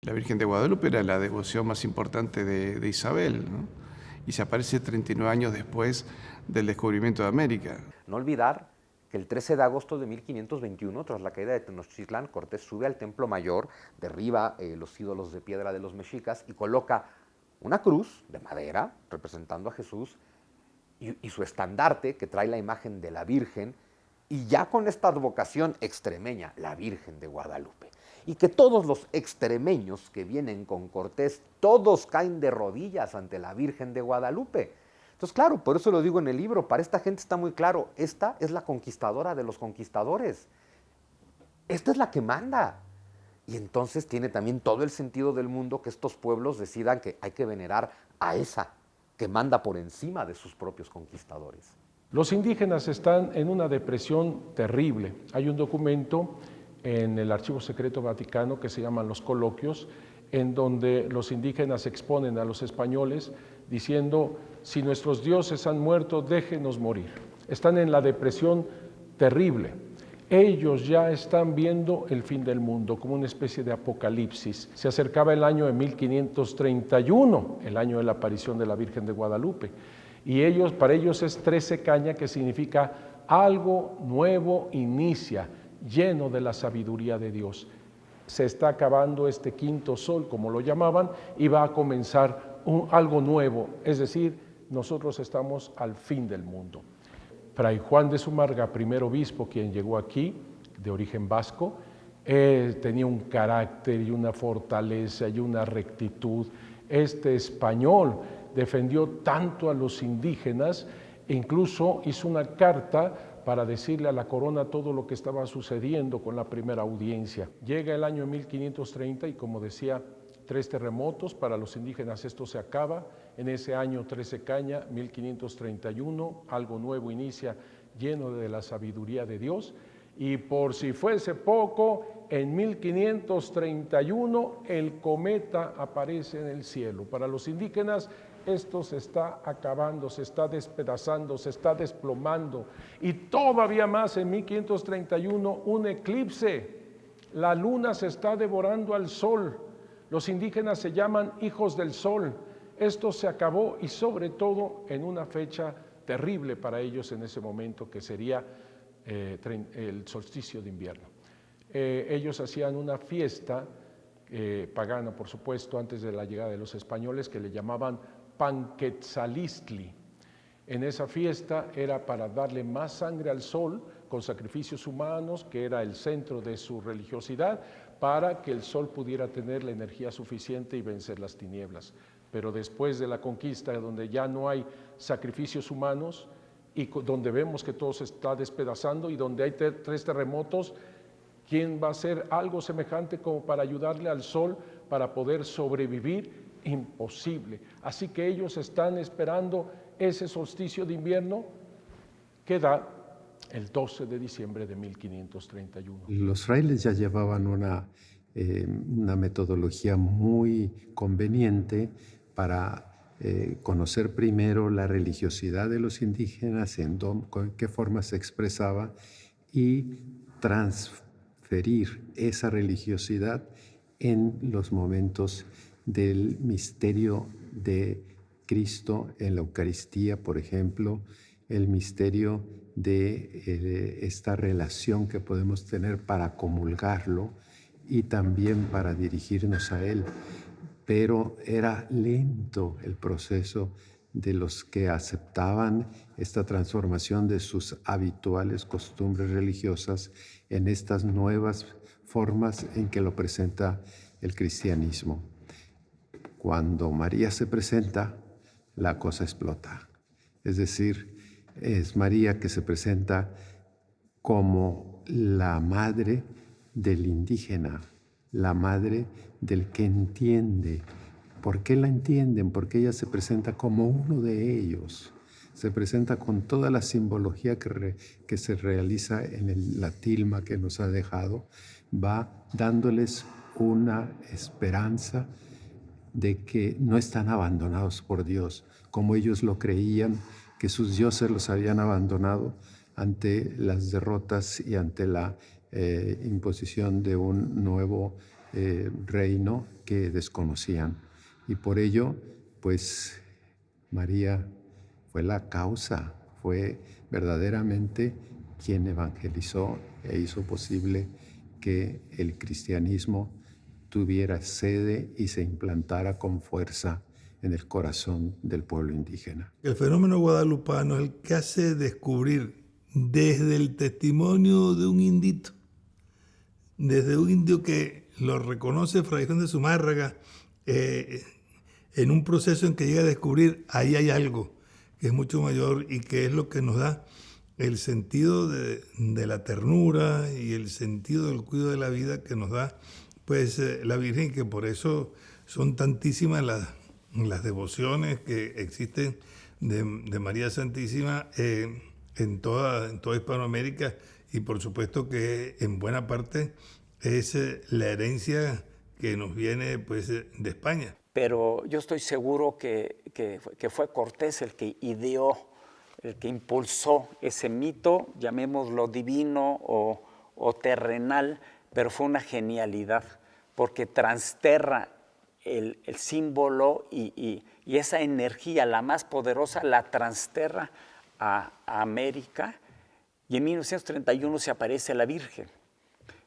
La Virgen de Guadalupe era la devoción más importante de Isabel, ¿no? Y se aparece 39 años después del descubrimiento de América. No olvidar que el 13 de agosto de 1521, tras la caída de Tenochtitlán, Cortés sube al Templo Mayor, derriba los ídolos de piedra de los mexicas y coloca una cruz de madera representando a Jesús y su estandarte que trae la imagen de la Virgen, y ya con esta advocación extremeña, la Virgen de Guadalupe. Y que todos los extremeños que vienen con Cortés, todos caen de rodillas ante la Virgen de Guadalupe. Entonces, claro, por eso lo digo en el libro, para esta gente está muy claro, esta es la conquistadora de los conquistadores. Esta es la que manda. Y entonces tiene también todo el sentido del mundo que estos pueblos decidan que hay que venerar a esa que manda por encima de sus propios conquistadores. Los indígenas están en una depresión terrible. Hay un documento en el Archivo Secreto Vaticano que se llaman Los Coloquios, en donde los indígenas exponen a los españoles diciendo: si nuestros dioses han muerto, déjenos morir. Están en la depresión terrible. Ellos ya están viendo el fin del mundo como una especie de apocalipsis. Se acercaba el año de 1531, el año de la aparición de la Virgen de Guadalupe. Y para ellos es 13 caña, que significa algo nuevo inicia, lleno de la sabiduría de Dios. Se está acabando este quinto sol, como lo llamaban, y va a comenzar algo nuevo, es decir, nosotros estamos al fin del mundo. Fray Juan de Zumárraga, primer obispo, quien llegó aquí, de origen vasco, tenía un carácter y una fortaleza y una rectitud. Este español defendió tanto a los indígenas, e incluso hizo una carta para decirle a la corona todo lo que estaba sucediendo con la primera audiencia. Llega el año 1530 y, como decía, 3 terremotos. Para los indígenas esto se acaba. En ese año 13 caña, 1531, algo nuevo inicia, lleno de la sabiduría de Dios. Y por si fuese poco, en 1531 el cometa aparece en el cielo. Para los indígenas esto se está acabando, se está despedazando, se está desplomando. Y todavía más, en 1531, un eclipse. La luna se está devorando al sol. Los indígenas se llaman hijos del sol. Esto se acabó, y sobre todo en una fecha terrible para ellos en ese momento, que sería el solsticio de invierno. Ellos hacían una fiesta pagana, por supuesto, antes de la llegada de los españoles, que le llamaban Panquetzalistli. En esa fiesta era para darle más sangre al sol con sacrificios humanos, que era el centro de su religiosidad, para que el sol pudiera tener la energía suficiente y vencer las tinieblas. Pero después de la conquista, donde ya no hay sacrificios humanos y donde vemos que todo se está despedazando y donde hay 3 terremotos, ¿quién va a hacer algo semejante como para ayudarle al sol para poder sobrevivir? Imposible. Así que ellos están esperando ese solsticio de invierno que da el 12 de diciembre de 1531. Los frailes ya llevaban una metodología muy conveniente para conocer primero la religiosidad de los indígenas, en qué forma se expresaba, y transferir esa religiosidad en los momentos del misterio de Cristo en la Eucaristía, por ejemplo, el misterio de esta relación que podemos tener para comulgarlo y también para dirigirnos a Él. Pero era lento el proceso de los que aceptaban esta transformación de sus habituales costumbres religiosas en estas nuevas formas en que lo presenta el cristianismo. Cuando María se presenta, la cosa explota. Es decir, es María que se presenta como la madre del indígena, la madre del que entiende. ¿Por qué la entienden? Porque ella se presenta como uno de ellos. Se presenta con toda la simbología que se realiza en la tilma que nos ha dejado. Va dándoles una esperanza de que no están abandonados por Dios, como ellos lo creían, que sus dioses los habían abandonado ante las derrotas y ante la imposición de un nuevo reino que desconocían. Y por ello, pues María fue la causa, fue verdaderamente quien evangelizó e hizo posible que el cristianismo tuviera sede y se implantara con fuerza en el corazón del pueblo indígena. El fenómeno guadalupano es el que hace descubrir desde el testimonio de un indito, desde un indio que lo reconoce Fray Juan de Zumárraga, en un proceso en que llega a descubrir ahí hay algo que es mucho mayor y que es lo que nos da el sentido de la ternura y el sentido del cuidado de la vida que nos da pues la Virgen, que por eso son tantísimas las devociones que existen de María Santísima en toda Hispanoamérica, y por supuesto que en buena parte es la herencia que nos viene pues de España. Pero yo estoy seguro que fue Cortés el que ideó, el que impulsó ese mito, llamémoslo divino o terrenal, pero fue una genialidad, porque transterra el símbolo y esa energía, la más poderosa, la transterra a América, y en 1931 se aparece la Virgen.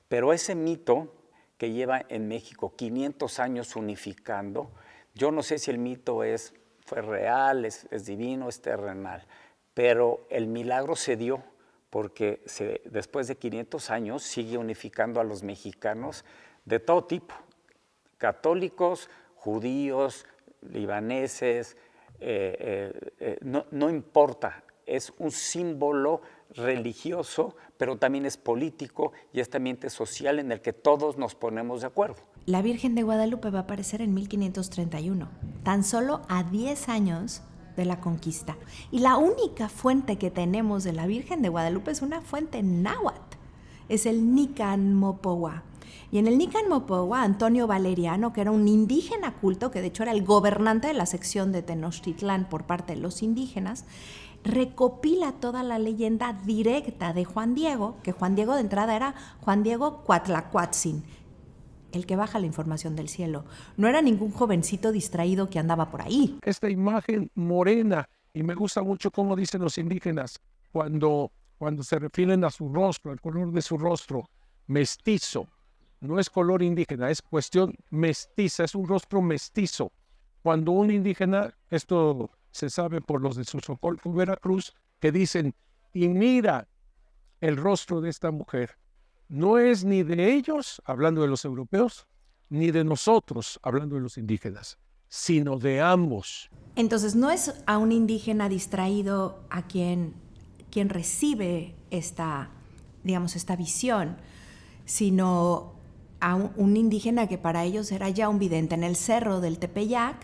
Pero ese mito que lleva en México 500 años unificando, yo no sé si el mito fue real, es divino, es terrenal, pero el milagro se dio porque después de 500 años sigue unificando a los mexicanos de todo tipo, católicos, judíos, libaneses, no importa, es un símbolo religioso, pero también es político y es también social en el que todos nos ponemos de acuerdo. La Virgen de Guadalupe va a aparecer en 1531, tan solo a 10 años de la conquista. Y la única fuente que tenemos de la Virgen de Guadalupe es una fuente náhuatl, es el Nican Mopohua. Y en el Nican Mopohua, Antonio Valeriano, que era un indígena culto, que de hecho era el gobernante de la sección de Tenochtitlán por parte de los indígenas, recopila toda la leyenda directa de Juan Diego, que Juan Diego de entrada era Juan Diego Cuatlacuatzin, el que baja la información del cielo. No era ningún jovencito distraído que andaba por ahí. Esta imagen morena, y me gusta mucho cómo dicen los indígenas cuando se refieren a su rostro, al color de su rostro, mestizo. No es color indígena, es cuestión mestiza, es un rostro mestizo. Cuando un indígena, esto se sabe por los de Sosocolco, Veracruz, que dicen, y mira el rostro de esta mujer, no es ni de ellos, hablando de los europeos, ni de nosotros, hablando de los indígenas, sino de ambos. Entonces no es a un indígena distraído a quien recibe esta visión, sino a un indígena que para ellos era ya un vidente en el cerro del Tepeyac,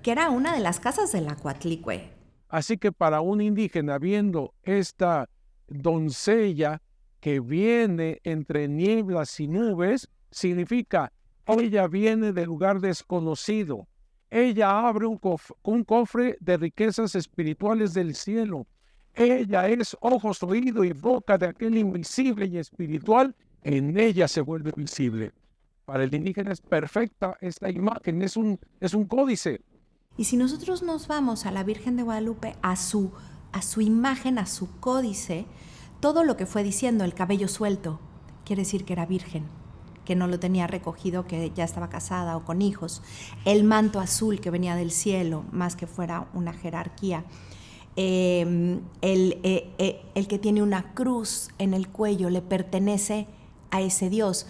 que era una de las casas de la Coatlicue. Así que para un indígena viendo esta doncella que viene entre nieblas y nubes, significa, ella viene de lugar desconocido. Ella abre un cofre de riquezas espirituales del cielo. Ella es ojos, oído y boca de aquel invisible y espiritual. En ella se vuelve visible. Para el indígena es perfecta esta imagen, es un códice. Y si nosotros nos vamos a la Virgen de Guadalupe, a su imagen, a su códice, todo lo que fue diciendo, el cabello suelto, quiere decir que era virgen, que no lo tenía recogido, que ya estaba casada o con hijos. El manto azul que venía del cielo, más que fuera una jerarquía. El que tiene una cruz en el cuello le pertenece a ese Dios.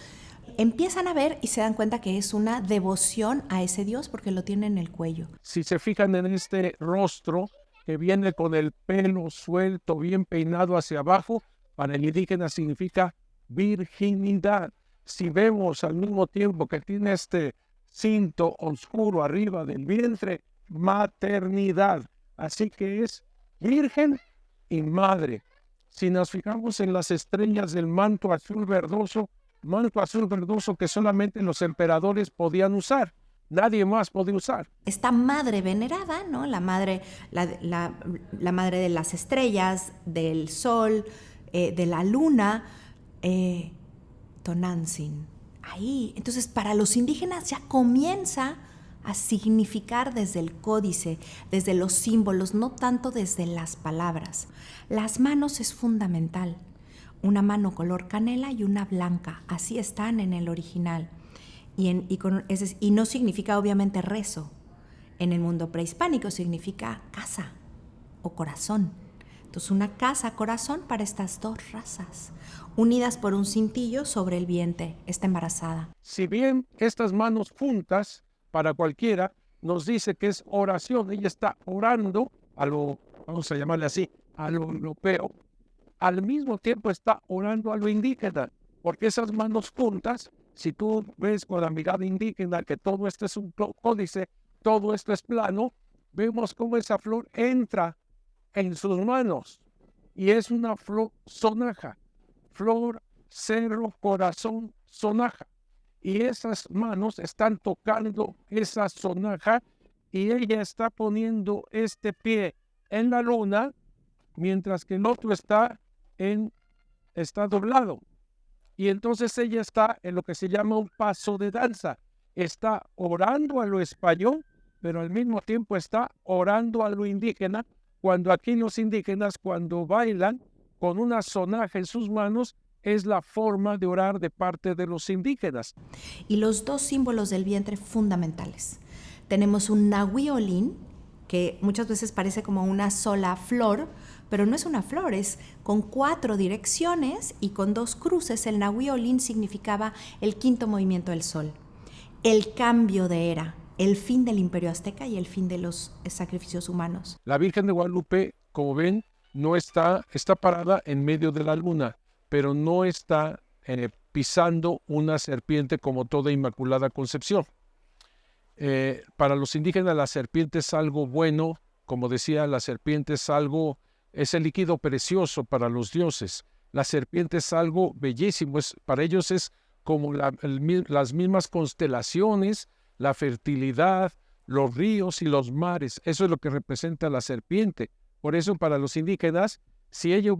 Empiezan a ver y se dan cuenta que es una devoción a ese Dios porque lo tiene en el cuello. Si se fijan en este rostro que viene con el pelo suelto, bien peinado hacia abajo, para el indígena significa virginidad. Si vemos al mismo tiempo que tiene este cinto oscuro arriba del vientre, maternidad. Así que es virgen y madre. Si nos fijamos en las estrellas del manto azul verdoso que solamente los emperadores podían usar, nadie más podía usar. Esta madre venerada, ¿no? La madre de las estrellas, del sol, de la luna, Tonantzin, ahí. Entonces, para los indígenas ya comienza a significar desde el códice, desde los símbolos, no tanto desde las palabras. Las manos es fundamental. Una mano color canela y una blanca, así están en el original. Y no significa obviamente rezo. En el mundo prehispánico significa casa o corazón. Entonces, una casa corazón para estas dos razas, unidas por un cintillo sobre el vientre. Está embarazada. Si bien estas manos juntas, para cualquiera, nos dice que es oración, ella está orando a lo, vamos a llamarle así, a lo europeo, al mismo tiempo está orando a lo indígena, porque esas manos juntas, si tú ves con la mirada indígena que todo esto es un códice, todo esto es plano, vemos cómo esa flor entra en sus manos y es una flor sonaja, flor, cerro, corazón, sonaja. Y esas manos están tocando esa sonaja y ella está poniendo este pie en la luna, mientras que el otro está doblado. Y entonces ella está en lo que se llama un paso de danza. Está orando a lo español, pero al mismo tiempo está orando a lo indígena, cuando aquí los indígenas, cuando bailan con una sonaja en sus manos, es la forma de orar de parte de los indígenas. Y los dos símbolos del vientre fundamentales. Tenemos un nahuiolín, que muchas veces parece como una sola flor, pero no es una flor, es con 4 direcciones y con 2 cruces. El nahuiolín significaba el 5º movimiento del sol, el cambio de era, el fin del imperio azteca y el fin de los sacrificios humanos. La Virgen de Guadalupe, como ven, no está parada en medio de la luna, pero no está pisando una serpiente como toda Inmaculada Concepción. Para los indígenas la serpiente es algo bueno, como decía, la serpiente es el líquido precioso para los dioses. La serpiente es algo bellísimo, para ellos es como las mismas constelaciones, la fertilidad, los ríos y los mares. Eso es lo que representa la serpiente. Por eso para los indígenas, si ella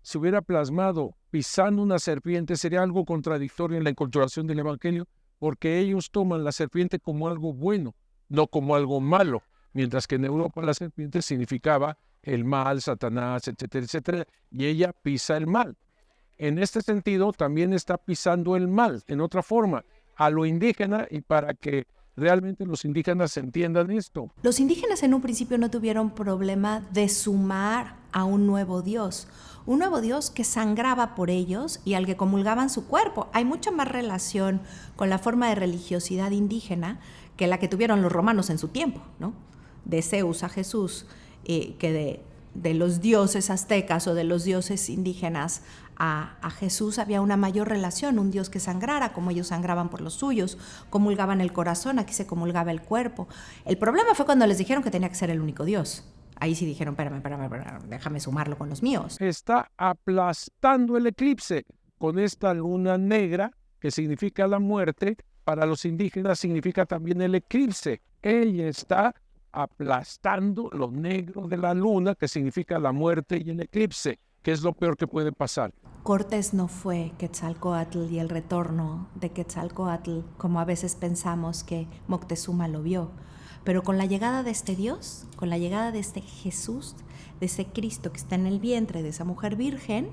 se hubiera plasmado pisando una serpiente, sería algo contradictorio en la enculturación del Evangelio, porque ellos toman la serpiente como algo bueno, no como algo malo, mientras que en Europa la serpiente significaba el mal, Satanás, etcétera, etcétera, y ella pisa el mal. En este sentido, también está pisando el mal, en otra forma, a lo indígena, y para que realmente los indígenas entiendan esto. Los indígenas en un principio no tuvieron problema de sumar a un nuevo Dios que sangraba por ellos y al que comulgaban su cuerpo. Hay mucha más relación con la forma de religiosidad indígena que la que tuvieron los romanos en su tiempo, ¿no? De Zeus a Jesús, que de los dioses aztecas o de los dioses indígenas a Jesús había una mayor relación, un Dios que sangrara, como ellos sangraban por los suyos, comulgaban el corazón, aquí se comulgaba el cuerpo. El problema fue cuando les dijeron que tenía que ser el único Dios. Ahí sí dijeron, espérame, déjame sumarlo con los míos. Está aplastando el eclipse con esta luna negra, que significa la muerte. Para los indígenas significa también el eclipse. Ella está aplastando lo negro de la luna, que significa la muerte y el eclipse, que es lo peor que puede pasar. Cortés no fue Quetzalcóatl y el retorno de Quetzalcóatl, como a veces pensamos que Moctezuma lo vio. Pero con la llegada de este Dios, con la llegada de este Jesús, de ese Cristo que está en el vientre de esa mujer virgen,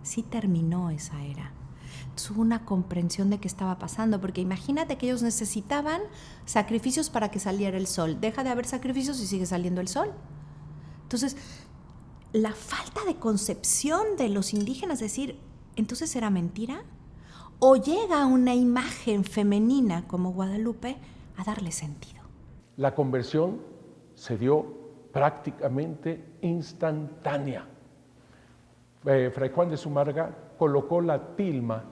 sí terminó esa era. Entonces, hubo una comprensión de qué estaba pasando, porque imagínate que ellos necesitaban sacrificios para que saliera el sol. Deja de haber sacrificios y sigue saliendo el sol. Entonces, la falta de concepción de los indígenas, es decir, ¿entonces era mentira? ¿O llega una imagen femenina como Guadalupe a darle sentido? La conversión se dio prácticamente instantánea. Fray Juan de Zumárraga colocó la tilma,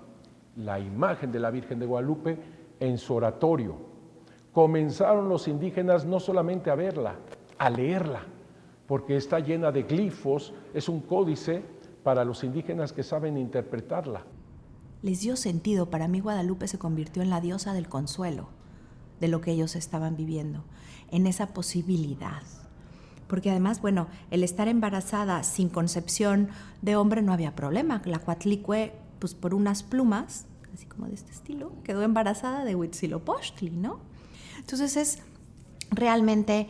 la imagen de la Virgen de Guadalupe, en su oratorio. Comenzaron los indígenas no solamente a verla, a leerla, porque está llena de glifos, es un códice para los indígenas que saben interpretarla. Les dio sentido. Para mí Guadalupe se convirtió en la diosa del consuelo de lo que ellos estaban viviendo, en esa posibilidad. Porque además, bueno, el estar embarazada sin concepción de hombre no había problema. La Coatlicue, pues por unas plumas, así como de este estilo, quedó embarazada de Huitzilopochtli, ¿no? Entonces es realmente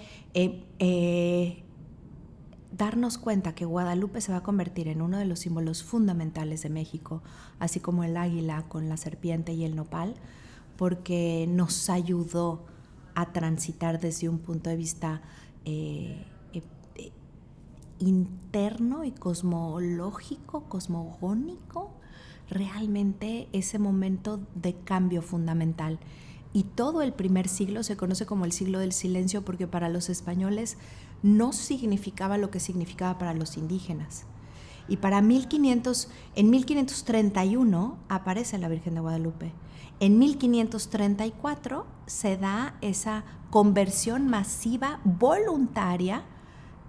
darnos cuenta que Guadalupe se va a convertir en uno de los símbolos fundamentales de México, así como el águila con la serpiente y el nopal, porque nos ayudó a transitar desde un punto de vista interno y cosmológico, cosmogónico, realmente ese momento de cambio fundamental. Y todo el primer siglo se conoce como el siglo del silencio porque para los españoles no significaba lo que significaba para los indígenas. Y en 1531 aparece la Virgen de Guadalupe. En 1534 se da esa conversión masiva, voluntaria,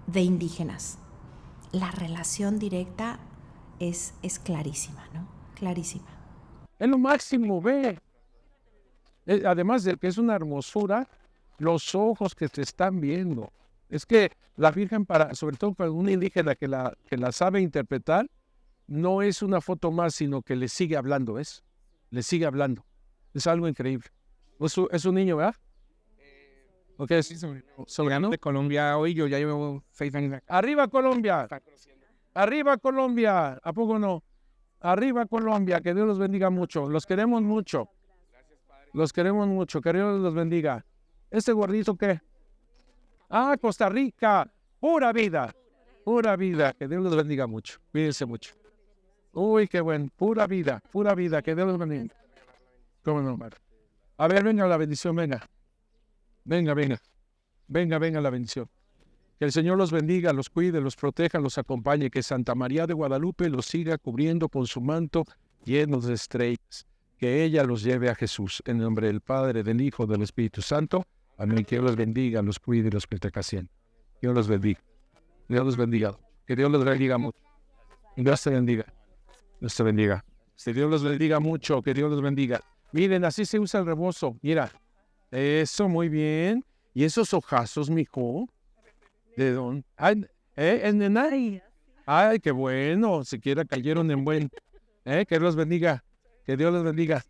de indígenas. La relación directa es clarísima, ¿no? Clarísima. Es lo máximo, ve. Además de que es una hermosura, los ojos que te están viendo. Es que la Virgen, sobre todo para un indígena que la sabe interpretar, no es una foto más, sino que le sigue hablando, ¿ves? Le sigue hablando. Es algo increíble. Es un niño, ¿verdad? ¿Ok? Sí, soberano de Colombia hoy, yo ya llevo 6 años. ¡Arriba Colombia! ¡Arriba Colombia! ¿A poco no? ¡Arriba Colombia! Que Dios los bendiga mucho. Los queremos mucho. Los queremos mucho. Que Dios los bendiga. ¿Este gordito qué? ¡Ah, Costa Rica! ¡Pura vida! Pura vida. Que Dios los bendiga mucho. Cuídense mucho. Uy, qué bueno. Pura vida. Pura vida. Que Dios los bendiga. ¿Cómo no? A ver, venga la bendición, venga. Venga, venga. Venga, venga la bendición. Que el Señor los bendiga, los cuide, los proteja, los acompañe. Que Santa María de Guadalupe los siga cubriendo con su manto lleno de estrellas. Que ella los lleve a Jesús. En nombre del Padre, del Hijo, del Espíritu Santo. Amén. Que Dios los bendiga, los cuide y los proteja siempre. Que Dios los bendiga. Dios los bendiga. Que Dios los bendiga mucho. Dios te bendiga. Dios te bendiga. Que Dios los bendiga mucho. Que Dios los bendiga. Miren, así se usa el rebozo. Mira. Eso, muy bien. ¿Y esos ojazos, mijo? ¿De dónde? Ay, ¿es nena? Ay, qué bueno. Siquiera cayeron en buen. Que Dios los bendiga. Que Dios los bendiga.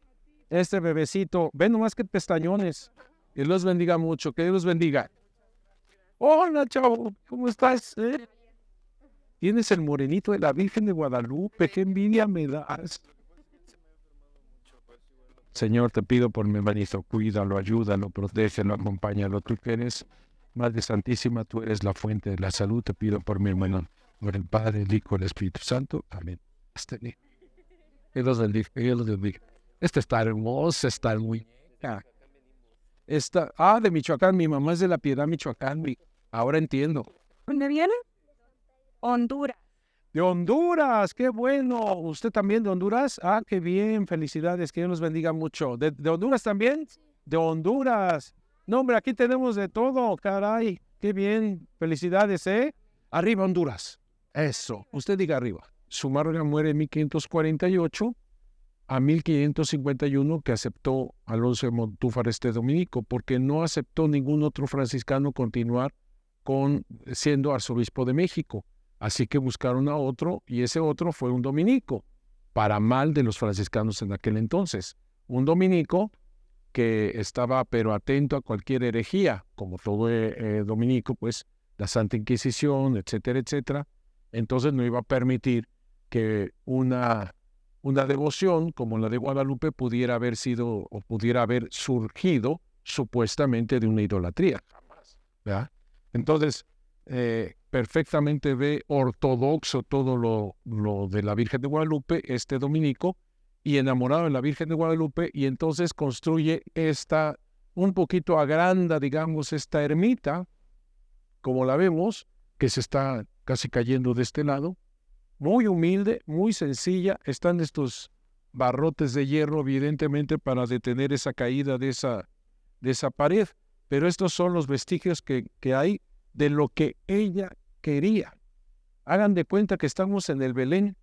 Este bebecito, ven nomás que pestañones. Que Dios los bendiga mucho. Que Dios los bendiga. Hola, chavo. ¿Cómo estás? Tienes el morenito de la Virgen de Guadalupe. Qué envidia me das. Señor, te pido por mi hermanito, cuídalo, ayúdalo, protégelo, acompáñalo. Tú que eres Madre Santísima, tú eres la fuente de la salud. Te pido por mi hermano, por el Padre, el Hijo, el Espíritu Santo. Amén. Que Dios los bendiga, que Dios los bendiga. Esta está hermosa, está muy... de Michoacán, mi mamá es de La Piedad, Michoacán. Ahora entiendo. ¿Dónde viene? Honduras. De Honduras, qué bueno. ¿Usted también de Honduras? Ah, qué bien, felicidades, que Dios los bendiga mucho. ¿De Honduras también? De Honduras. No, hombre, aquí tenemos de todo, caray. Qué bien, felicidades, ¿eh? Arriba Honduras. Eso, usted diga arriba. Zumárraga muere en 1548 a 1551 que aceptó Alonso de Montúfar dominico, porque no aceptó ningún otro franciscano continuar siendo arzobispo de México. Así que buscaron a otro, y ese otro fue un dominico, para mal de los franciscanos en aquel entonces. Un dominico que estaba pero atento a cualquier herejía, como todo dominico, pues la Santa Inquisición, etcétera, etcétera. Entonces no iba a permitir que una devoción como la de Guadalupe pudiera haber sido o pudiera haber surgido supuestamente de una idolatría. Jamás, ¿verdad? Entonces, perfectamente ve ortodoxo todo lo de la Virgen de Guadalupe, este dominico, y enamorado de la Virgen de Guadalupe, y entonces construye un poquito agranda, digamos, esta ermita, como la vemos, que se está casi cayendo de este lado, muy humilde, muy sencilla. Están estos barrotes de hierro, evidentemente, para detener esa caída de esa pared, pero estos son los vestigios que hay de lo que ella quería. Hagan de cuenta que estamos en el Belén,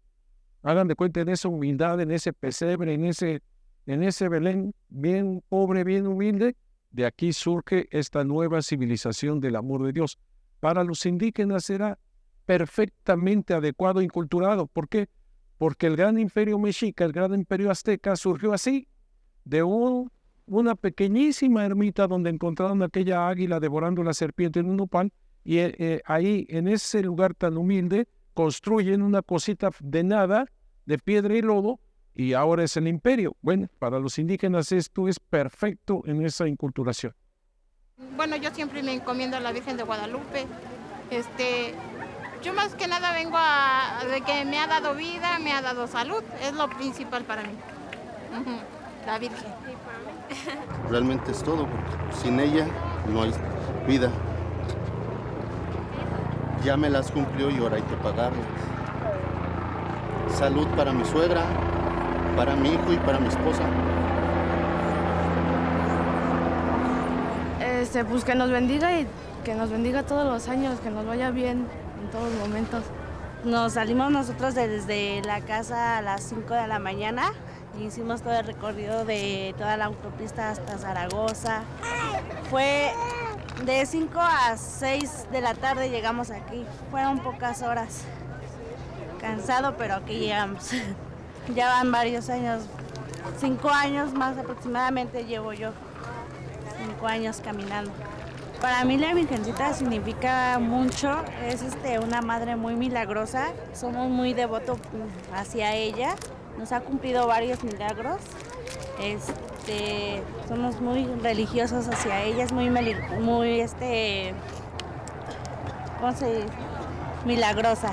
hagan de cuenta en esa humildad, en ese pesebre, en ese Belén bien pobre, bien humilde. De aquí surge esta nueva civilización del amor de Dios. Para los indígenas era perfectamente adecuado e inculturado. ¿Por qué? porque el gran imperio mexica, el gran imperio azteca, surgió así, de una pequeñísima ermita donde encontraron aquella águila devorando la serpiente en un nopal, y ahí, en ese lugar tan humilde, construyen una cosita de nada, de piedra y lodo, y ahora es el imperio. Bueno, para los indígenas esto es perfecto en esa inculturación. Bueno, yo siempre me encomiendo a la Virgen de Guadalupe. Yo más que nada vengo de que me ha dado vida, me ha dado salud, es lo principal para mí. La Virgen. Realmente es todo, porque sin ella no hay vida. Ya me las cumplió y ahora hay que pagarlas. Salud para mi suegra, para mi hijo y para mi esposa. Pues que nos bendiga y que nos bendiga todos los años, que nos vaya bien en todos los momentos. Nos salimos nosotros desde la casa a las 5 de la mañana y hicimos todo el recorrido de toda la autopista hasta Zaragoza. Fue de 5 a 6 de la tarde llegamos aquí. Fueron pocas horas. Cansado, pero aquí llegamos. Ya van varios años, 5 años más aproximadamente llevo yo. 5 años caminando. Para mí la Virgencita significa mucho, es una madre muy milagrosa, somos muy devotos hacia ella, nos ha cumplido varios milagros, somos muy religiosos hacia ella, es muy milagrosa,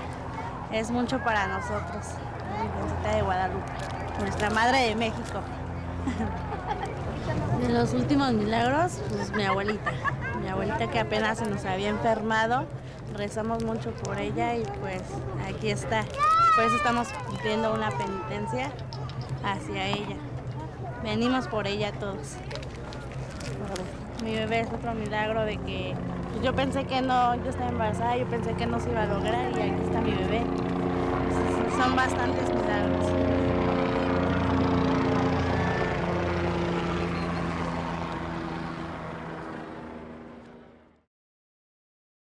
es mucho para nosotros, la Virgencita de Guadalupe, nuestra Madre de México. De los últimos milagros, pues mi abuelita que apenas se nos había enfermado, rezamos mucho por ella y pues aquí está. Por eso estamos cumpliendo una penitencia hacia ella. Venimos por ella todos. Mi bebé es otro milagro de que pues yo pensé que no, yo estaba embarazada, yo pensé que no se iba a lograr y aquí está mi bebé. Son bastantes milagros.